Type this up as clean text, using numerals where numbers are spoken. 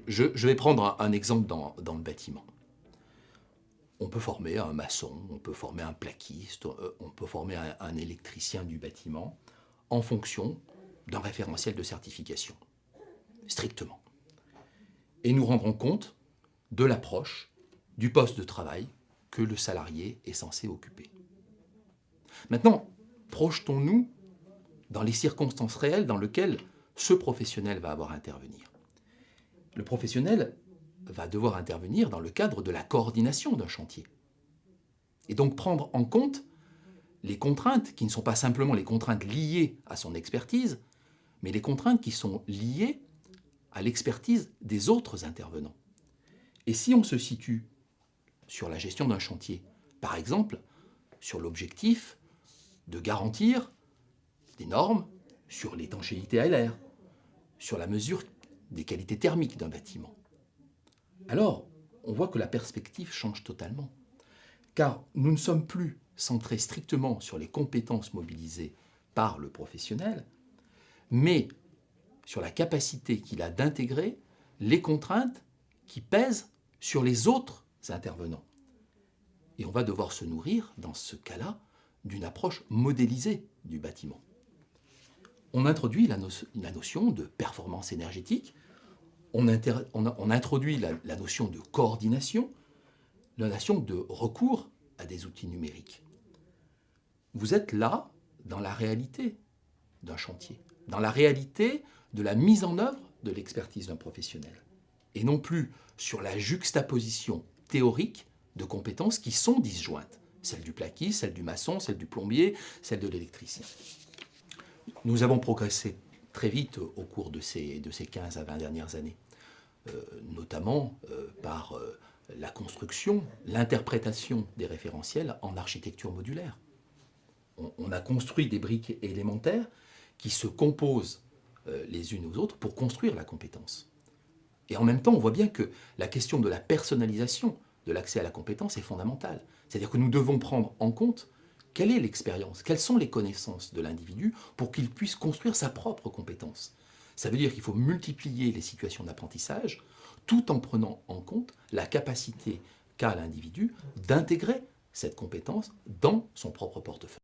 Je vais prendre un exemple dans le bâtiment. On peut former un maçon, on peut former un plaquiste, on peut former un électricien du bâtiment en fonction d'un référentiel de certification, strictement. Et nous rendrons compte de l'approche du poste de travail que le salarié est censé occuper. Maintenant, projetons-nous dans les circonstances réelles dans lesquelles ce professionnel va avoir à intervenir. Le professionnel va devoir intervenir dans le cadre de la coordination d'un chantier. Et donc prendre en compte les contraintes qui ne sont pas simplement les contraintes liées à son expertise, mais les contraintes qui sont liées à l'expertise des autres intervenants. Et si on se situe sur la gestion d'un chantier, par exemple, sur l'objectif de garantir des normes sur l'étanchéité à l'air, sur la mesure des qualités thermiques d'un bâtiment, alors on voit que la perspective change totalement. Car nous ne sommes plus centrés strictement sur les compétences mobilisées par le professionnel, mais sur la capacité qu'il a d'intégrer les contraintes qui pèsent sur les autres intervenants. Et on va devoir se nourrir, dans ce cas-là, d'une approche modélisée du bâtiment. On introduit la notion de performance énergétique, on introduit la notion de coordination, la notion de recours à des outils numériques. Vous êtes là dans la réalité d'un chantier, dans la réalité de la mise en œuvre de l'expertise d'un professionnel, et non plus sur la juxtaposition théorique de compétences qui sont disjointes, celle du plaquiste, celle du maçon, celle du plombier, celle de l'électricien. Nous avons progressé très vite au cours de ces 15 à 20 dernières années, notamment par la construction, l'interprétation des référentiels en architecture modulaire. On a construit des briques élémentaires qui se composent les unes aux autres pour construire la compétence. Et en même temps, on voit bien que la question de la personnalisation de l'accès à la compétence est fondamentale. C'est-à-dire que nous devons prendre en compte quelle est l'expérience, quelles sont les connaissances de l'individu pour qu'il puisse construire sa propre compétence. Ça veut dire qu'il faut multiplier les situations d'apprentissage tout en prenant en compte la capacité qu'a l'individu d'intégrer cette compétence dans son propre portefeuille.